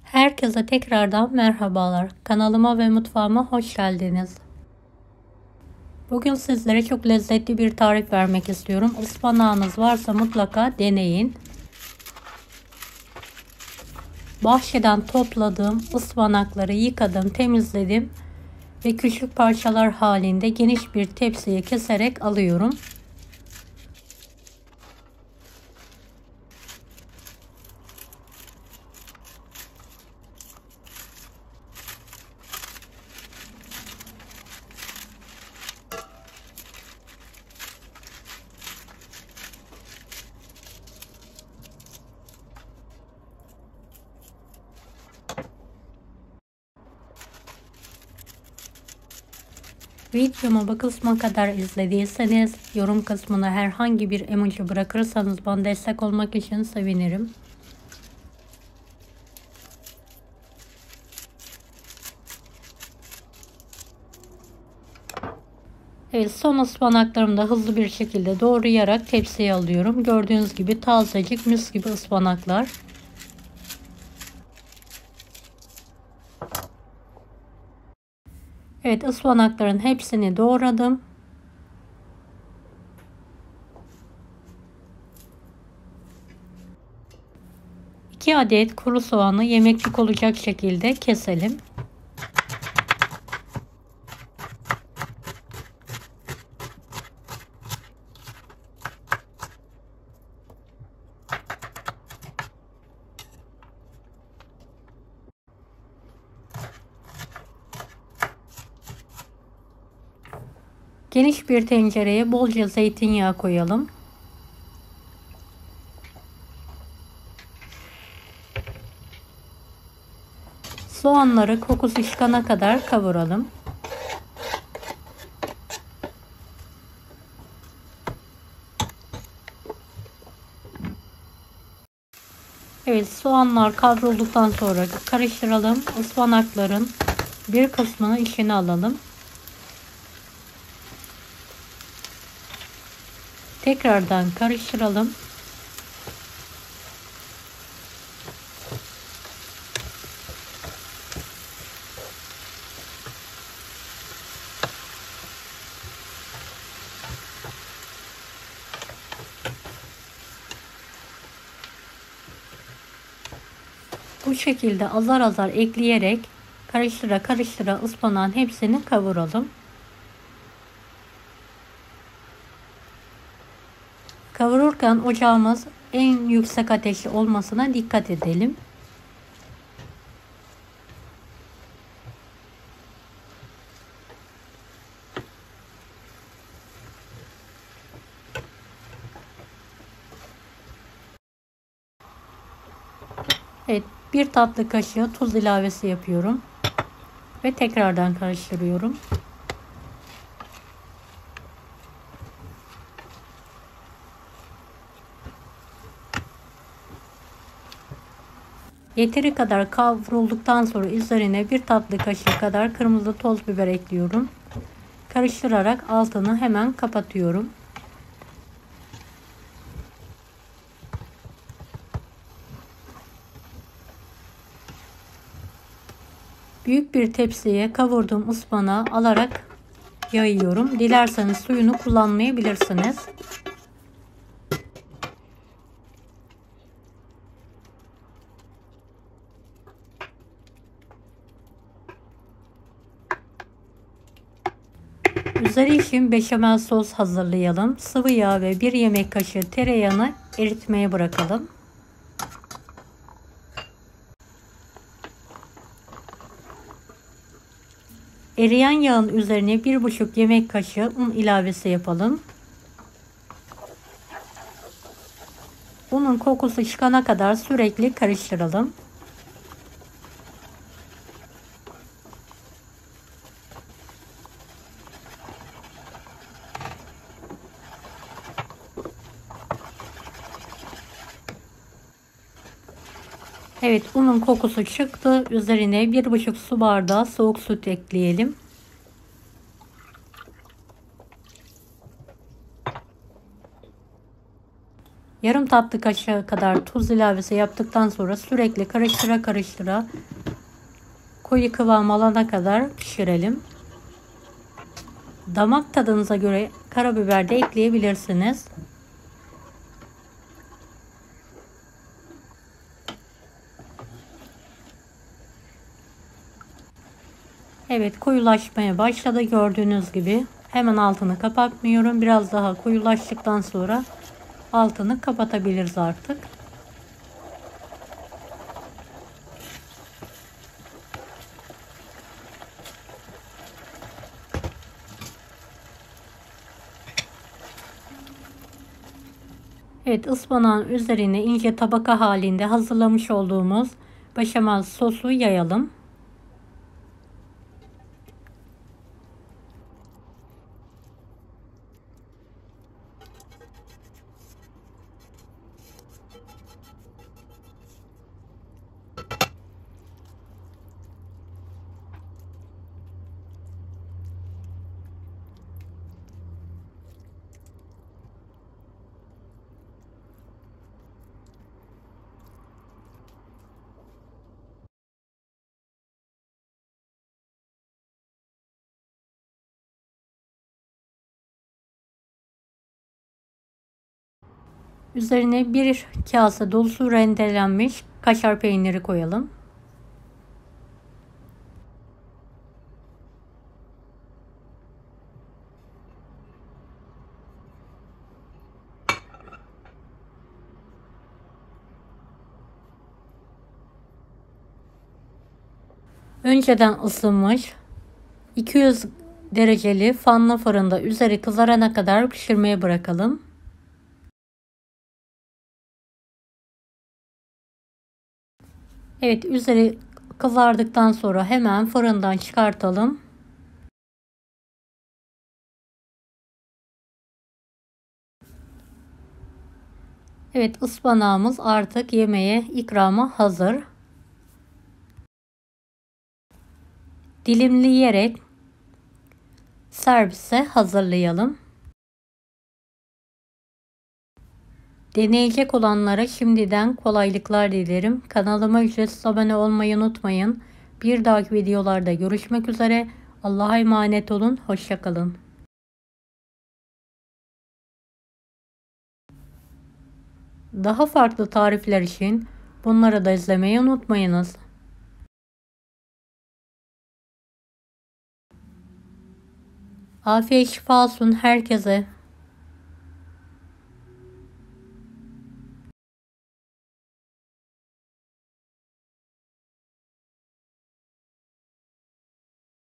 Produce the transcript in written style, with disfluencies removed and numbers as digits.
Herkese tekrardan merhabalar. Kanalıma ve mutfağıma hoş geldiniz. Bugün sizlere çok lezzetli bir tarif vermek istiyorum. Ispanağınız varsa mutlaka deneyin. Bahçeden topladığım ıspanakları yıkadım, temizledim ve küçük parçalar halinde geniş bir tepsiye keserek alıyorum. Videomu bu kısma kadar izlediyseniz yorum kısmına herhangi bir emoji bırakırsanız bana destek olmak için sevinirim. Evet, son ıspanaklarımı da hızlı bir şekilde doğrayarak tepsiye alıyorum. Gördüğünüz gibi tazecik mis gibi ıspanaklar. Evet, ıspanakların hepsini doğradım. İki adet kuru soğanı yemeklik olacak şekilde keselim. Geniş bir tencereye bolca zeytinyağı koyalım. Soğanları kokusu çıkana kadar kavuralım. Evet, soğanlar kavrulduktan sonra karıştıralım. Ispanakların bir kısmını içine alalım. Tekrardan karıştıralım. Bu şekilde azar azar ekleyerek karıştıra karıştıra ıspanağın hepsini kavuralım. Kavururken ocağımız en yüksek ateşli olmasına dikkat edelim. Evet, bir tatlı kaşığı tuz ilavesi yapıyorum ve tekrardan karıştırıyorum. Yeteri kadar kavrulduktan sonra üzerine bir tatlı kaşığı kadar kırmızı toz biber ekliyorum. Karıştırarak altını hemen kapatıyorum. Büyük bir tepsiye kavurduğum ıspanağı alarak yayıyorum. Dilerseniz suyunu kullanmayabilirsiniz. Üzeri için beşamel sos hazırlayalım. Sıvı yağ ve 1 yemek kaşığı tereyağını eritmeye bırakalım. Eriyen yağın üzerine 1,5 yemek kaşığı un ilavesi yapalım. Unun kokusu çıkana kadar sürekli karıştıralım. Evet, unun kokusu çıktı. Üzerine 1,5 su bardağı soğuk süt ekleyelim. Yarım tatlı kaşığı kadar tuz ilavesi yaptıktan sonra sürekli karıştıra karıştıra koyu kıvam alana kadar pişirelim. Damak tadınıza göre karabiber de ekleyebilirsiniz. Evet, koyulaşmaya başladı gördüğünüz gibi. Hemen altını kapatmıyorum. Biraz daha koyulaştıktan sonra altını kapatabiliriz artık. Evet, ıspanağın üzerine ince tabaka halinde hazırlamış olduğumuz beşamel sosu yayalım. Üzerine bir kase dolusu rendelenmiş kaşar peyniri koyalım. Önceden ısınmış 200 dereceli fanlı fırında üzeri kızarana kadar pişirmeye bırakalım. Evet, üzeri kızardıktan sonra hemen fırından çıkartalım. Evet, ıspanağımız artık yemeğe, ikrama hazır. Dilimleyerek servise hazırlayalım. Deneyecek olanlara şimdiden kolaylıklar dilerim. Kanalıma ücretsiz abone olmayı unutmayın. Bir dahaki videolarda görüşmek üzere. Allah'a emanet olun. Hoşça kalın. Daha farklı tarifler için bunları da izlemeyi unutmayınız. Afiyet şifa olsun herkese.